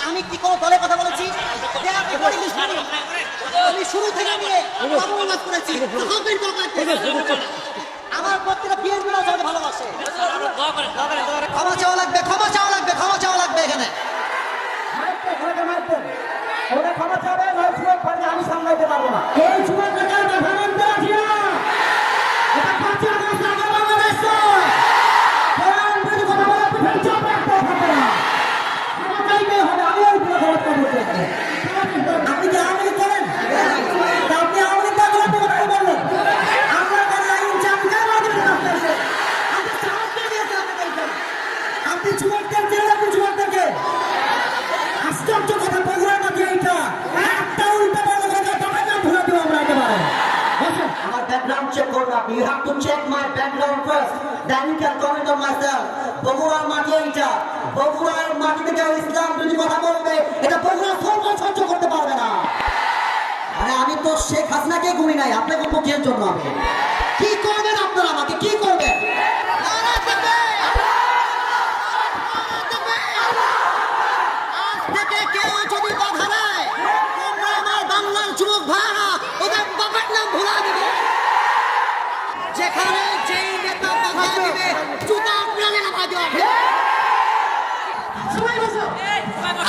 আমি কি কোনো দলের কথা বলেছি? আমি শুরু থেকে নিয়ে করেছি। আমার প্রত্যেকটা বিএনপি ভালোবাসে। ক্ষমা চাওয়া লাগবে, ক্ষমা চাওয়া লাগবে, ক্ষমা চাওয়া লাগবে এখানে। ক্ষমা চাবে আমি সামলাইতে পারবো না। এই আপনি কি আওয়ামী লীগ করেন? আপনি আওয়ামী লীগ বললেন আপনি যুবকদের জেলে রাখুন, যুবকদেরকে। আশ্চর্য কথা, বগুড়ার মধ্যে এইটা একটা উল্টা বলা কথা তখন ভুলে দেবো আমরা একেবারে। আমার ব্যাকগ্রাউন্ড চেক করুন আপনি। You have to check my background first, then you can comment on myself. বগুড়ার মাটি এইটা, বগুড়ার মাটি থেকে ইসলাম যদি কথা বলবে, এটা বগুড়া সহ্য করতে পারবে না। মানে আমি তো শেখ হাসিনাকে গুনি নাই, আপনাকে পক্ষের জন্য আমি কি করবেন? আপনারা আমাকে কি করবেন? কেউ যদি বাধা দেয়, তোমরা আমার বাংলার যুবক ভাইরা ওদের বাবার নাম ভুলা দিবে। যেখানে যেই নেতা বাধা দিবে, জুতা প্রাণে নামা দিবে।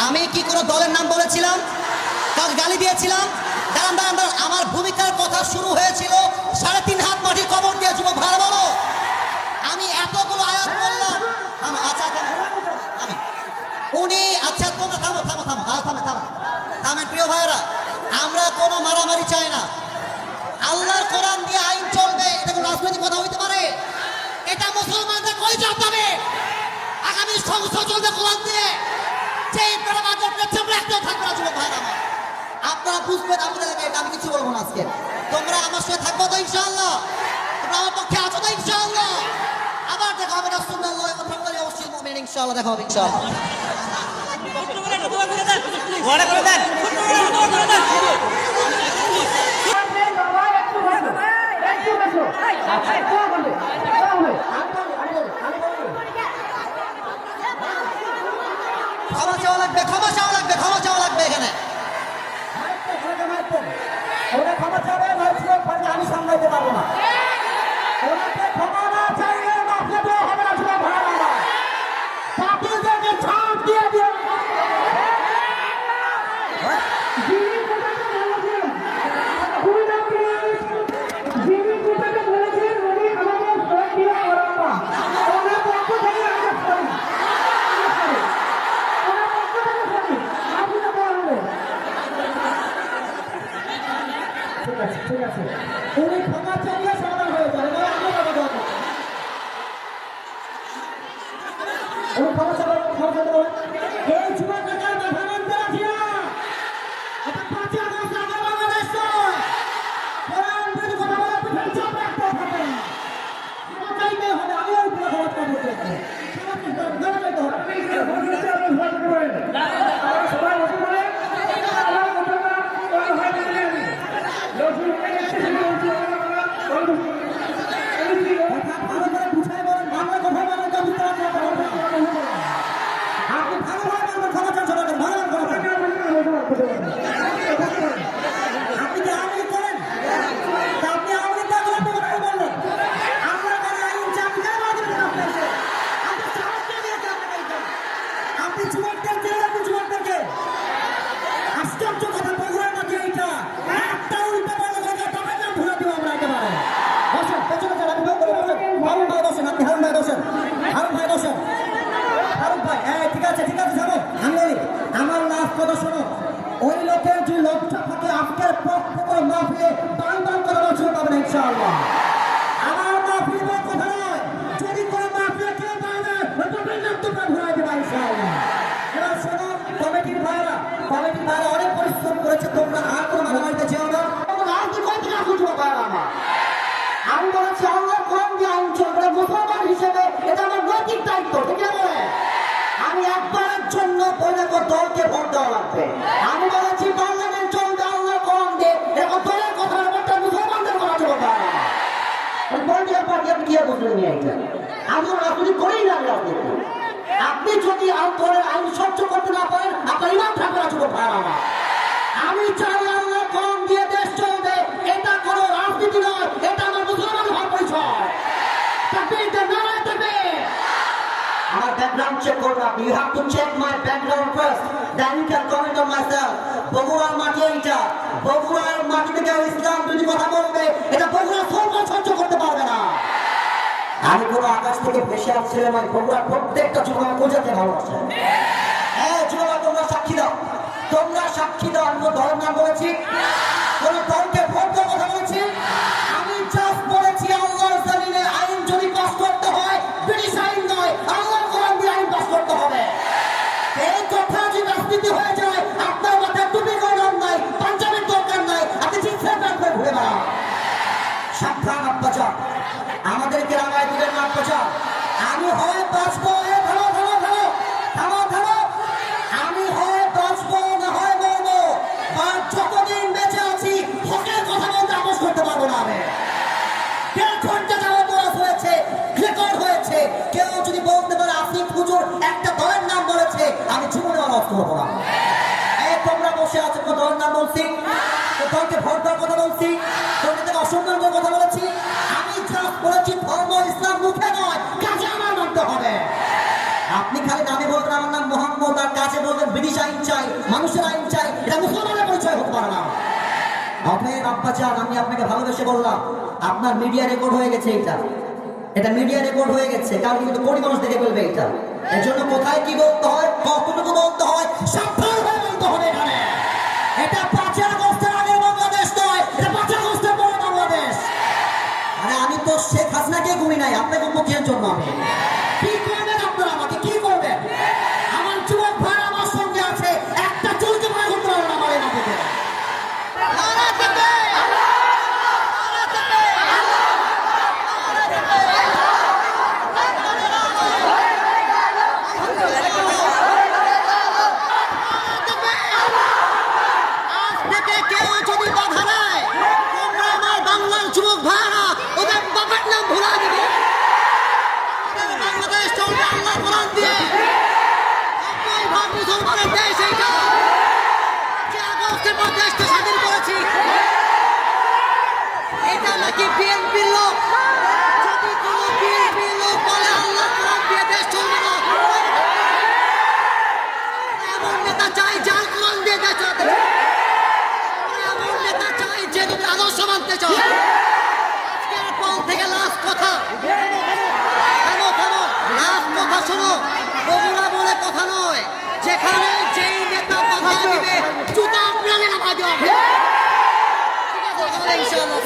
আমি কি কোনো দলের নাম বলেছিলাম? কাউকে গালি দিয়েছিলাম? দাঁড়ান দাঁড়ান দাঁড়ান, আমার ভূমিকার কথা শুরু হয়েছিল 3.5 হাত মাটির কবর দিয়ে। যুবক ভাইরা বলো, আমি এতগুলো আয়াত বললাম। আচ্ছা আমি উনি আচ্ছা তোমরা থামো থামো থামো থামো থামো থামেন প্রিয় ভাইরা, আমরা কোনো মারামারি চাই না। আল্লাহর কোরআন দিয়ে আইন চলবে, এটা কোনো রাজনৈতিক কথা হইতে পারে? এটা মুসলমানদের কই যাবে? আগামী সংসদ চলবে কোরআন দিয়ে। যেই প্রমাণের পেছনে একটাও থাকবে না। যুবক ভাইরা আমার, আপনারা বুঝবেন আপনাদের এটা আমি কিছু বলবো না আজকে। তোমরা আমার সাথে থাকবো তো ইনশাআল্লাহ? তোমরা আমার পক্ষে আছো তো ইনশাআল্লাহ? আবার দেখা হবে রাসূলুল্লাহ ওয়া মুহাম্মাদুর রাসূলুল মুমিন। ইনশাআল্লাহ দেখা হবে ইনশাআল্লাহ। ক্ষমা চাওয়া লাগবে, ক্ষমা চাওয়া লাগবে, ক্ষমা চাওয়া লাগবে এখানে। ক্ষমা চাবে আমি সামলাইতে পারবো না। ক্ষমা না চাইলে মাফিয়া দেওয়া হবে না। যুবক ভাইরা, বাতিলদেরকে ছাড় দিয়ে দিয়ে ঠিক আছে, উনি ক্ষমা চাইলে সমাধান হয়ে যাবে। উনি ক্ষমা চাইলে এই যুবক নেতার কথা মানতে রাখি না। এটা 5 আগস্ট আগে বাংলাদেশ নয়। কোরআন বিরোধী কথা বলে পিঠের চাপ রাখতে হবে। ক্ষমা চাইতে হবে, আমিও পুরো ক্ষমতা করতে হবে। ক্ষমা চাইতে হবে। সবাই বসে পড়ে আশ্চর্য কথা, বগুড়ার মধ্যে এইটা একটা উল্টা বলা কথা তখন ভুলে দেবো আমরা একেবারে। বসেন, পেছনে যারা বসেন, হারুন ভাই বসেন, আপনি হারুন ভাই বসেন, হারুন ভাই বসেন, হারুন ভাই। হ্যাঁ ঠিক আছে ঠিক আছে, যাবো আমি আমার লাভ কথা শোনো। ওই লোকের যে লোকটা থাকে আজকের পর থেকে মাহফিলে টান টান করে বছর পাবেন ইনশাআল্লাহ। আমার মাহফিলের কথা নয়, যদি কোনো মাহফিলে কেউ পায় না তোমরা ঘুরাই দেবা ইনশাআল্লাহ। এবার শোনো, কমিটির ভাইরা অনেক পরিশ্রম করেছে। তোমরা আর কোনো মারামারিতে যেও না। আমি বলেছি আল্লাহ কোরআন দিয়ে আইন চলবে, মুসলমান হিসেবে এটা আমার নৈতিক দায়িত্ব। ঠিক আছে, আমি একবারের জন্য বৈরাগত দলকে ভোট দেওয়া লাগবে। আমি বলেছি পার্লামেন্ট চলবে আল্লাহ কোরআন দিয়ে, এরকম দলের কথা মুসলমানদের কথা চলবে না। পলিটিক্যাল পার্টি আপনি কি বুঝলেন? আমি রাজনীতি করেই না রাজনীতি। আপনি যদি দলের আইন সহ্য করতে না পারেন আপনার ইমান থাকবে না। যুবক ভাইরা আমার, আমি চাই আল্লাহ কম দিয়ে দেশ চলবে, এটা কোনো রাজনীতি নয়, এটা আমার মুসলমান হওয়ার পরিচয়। তাকবীর, নারায়ে তাকবীর। আমার ব্যাকগ্রাউন্ড চেক করুন আপনি। You have to check my background first, then you can comment on myself. বগুড়ার মাটি এইটা, বগুড়ার মাটি থেকে ইসলাম যদি কথা বলবে, এটা বগুড়া সহ্য করতে পারবে না। আমি কোনো আকাশ থেকে ভেসে আসছিলাম, আমি বগুড়ার প্রত্যেকটা যুবক বোঝাতে ভালোবাসে। হ্যাঁ যুবক, তোমরা সাক্ষী দাও, তোমরা সাক্ষী দাও। আমি কোনো দলের নাম বলেছি, কোন দলকে ভোট দেওয়ার কথা বলেছি? আমি জাস্ট বলেছি আল্লাহর জমিনে আইন যদি পাস করতে হয়, ব্রিটিশ আইন নয়, আল্লাহর কোরআন দিয়ে আইন পাস করতে হবে। এই কথা যদি রাজনীতি হয়ে যায়, আপনার মাথায় টুপি করার নাই, পাঞ্জাবের দরকার নাই, আপনি জিন্সের প্যান্ট পরে ঘুরে বেড়ান। সাবধান আব্বাজান, আমাদেরকে রামায় দিলেন না আব্বাজান। আমি হয় বাঁচবো, আমি হয় বাঁচবো না হয় মরবো, আর যতদিন বেঁচে আছি হকের কথা বলতে আপোষ করতে পারবো না। আমি 1.5 ঘন্টা যাওয়া হয়েছে, রেকর্ড হয়েছে। কেউ যদি বলতে পারে আসিফ হুজুর একটা দলের নাম বলেছে, আমি জীবনে অনর্থ করবো না। এই তোমরা বসে আছো, কোন দলের নাম বলছি? দলকে ভোট দেওয়ার কথা বলছি? তোমরা অসম্মান করার কথা বলেছি? আমি জাস্ট বলেছি ধর্ম ইসলাম মুখে নয়, কাজে আমার মানতে হবে। আপনি খালি নামে বলবেন আমার নাম মোহাম্মদ, আর কাছে বলবেন ব্রিটিশ আইন চাই, মানুষের আইন চাই, এটা মুসলমানের পরিচয় হতে পারে না। অতএব আব্বাজান, আমি আপনাকে ভালোবেসে বললাম, আপনার মিডিয়া রেকর্ড হয়ে গেছে। এটা মিডিয়া রেকর্ড হয়ে গেছে, কারণ কিন্তু কোটি মানুষ দেখে বলবে এটা। এর জন্য কোথায় কি বলতে হয়, কতটুকু বলতে হয়, সাবধান হয়ে বলতে হবে। এখানে এটা 5 আগস্টের আগের বাংলাদেশ নয়, এটা 5 আগস্টের পরে বাংলাদেশ। আরে আমি তো শেখ হাসিনাকে গুনি নাই, আপনাকে মুখের জন্য আমি কি করবেন? আপনারা আমাকে কি করবেন? আমার যুবক ভাই আমার সঙ্গে আছে, একটা চুলকে ভয় করতে পারবেন আমার এই মাটিতে। যুবক ভাইরা ওদের বাবার নাম ভুলা দিবে। বাংলাদেশ চলবে আল্লাহ কোরআন দিয়ে। ভাগ মুসলমানের দেশ এইটা। যে আগস্টের পর দেশটা স্বাধীন করেছি, এটা নাকি বিএনপির লোক। যদি কোনো বিএনপির লোক বলে আল্লাহ কোরআন দিয়ে দেশ চলবে না, এমন নেতা চাই যার কোরআন দিয়ে দেশ চলবে। এমন নেতা চাই যে তুমি আদর্শ মানতে চাও। থেকে লাস্ট কথা, লাস্ট কথা শোনো। বগুড়া বলে কথা নয়, যেখানে যেই নেতা কথা দিবে জুতা আপনারে নামা দেওয়া হবে। ঠিক আছে, ইনশাআল্লাহ।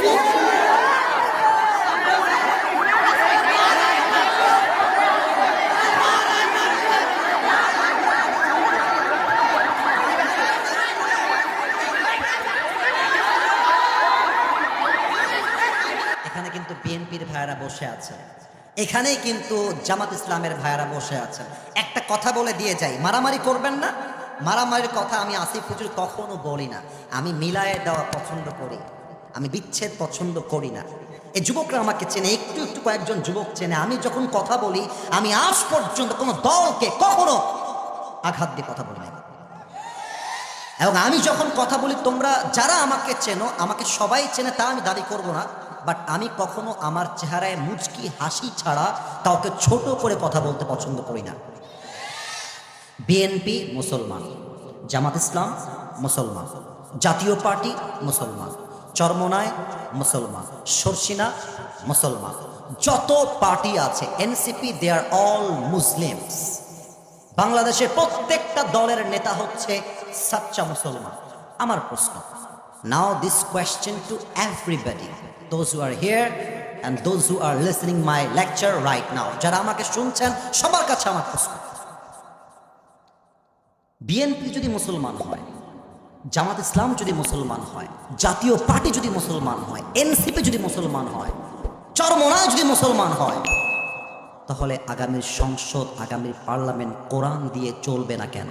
এখানে কিন্তু বিএনপির ভাইয়েরা বসে আছে, এখানেই কিন্তু জামাত ইসলামের ভাইয়েরা বসে আছে। একটা কথা বলে দিয়ে যাই, মারামারি করবেন না। মারামারির কথা আমি আসিফ হুজুর কখনো বলি না। আমি মিলায়ে দেওয়া পছন্দ করি, আমি বিচ্ছেদ পছন্দ করি না। এই যুবকরা আমাকে চেনে, একটু একটু কয়েকজন যুবক চেনে। আমি যখন কথা বলি, আমি আজ পর্যন্ত কোনো দলকে কখনো আঘাত দিয়ে কথা বলি না। এবং আমি যখন কথা বলি, তোমরা যারা আমাকে চেনো, আমাকে সবাই চেনে, তা আমি দাবি করব না। বাট আমি কখনো আমার চেহারায় মুচকি হাসি ছাড়া কাউকে ছোট করে কথা বলতে পছন্দ করি না। বিএনপি মুসলমান, জামাত ইসলাম মুসলমান, জাতীয় পার্টি মুসলমান, চরমনায় মুসলমান, শর্ষিনা মুসলমান, যত পার্টি আছে NCP, they are all Muslims. বাংলাদেশের প্রত্যেকটা দলের নেতা হচ্ছে সাচ্চা মুসলমান। আমার প্রশ্ন, now this question to everybody, those who are here and those who are listening my lecture right now, যারা আমাকে শুনছেন সবার কাছে আমার প্রশ্ন, বিএনপি যদি মুসলমান হয়, জামাত ইসলাম যদি মুসলমান হয়, জাতীয় পার্টি যদি মুসলমান হয়, এনসিপি যদি মুসলমান হয়, চরমোনায় যদি মুসলমান হয়, তাহলে আগামীর সংসদ, আগামীর পার্লামেন্ট কোরআন দিয়ে চলবে না কেন?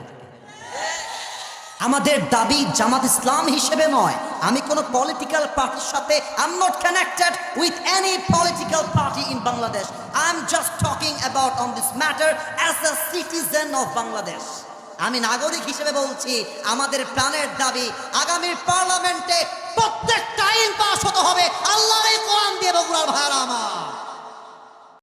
আমাদের দাবি জামাত ইসলাম হিসেবে নয়, আমি কোনো পলিটিক্যাল পার্টির সাথে I am not connected with any political party in Bangladesh. I am just talking about on this matter as a citizen of Bangladesh. আমি নাগরিক হিসেবে বলছি, আমাদের প্রাণের দাবি আগামী পার্লামেন্টে প্রত্যেকটা আইন পাস হতে হবে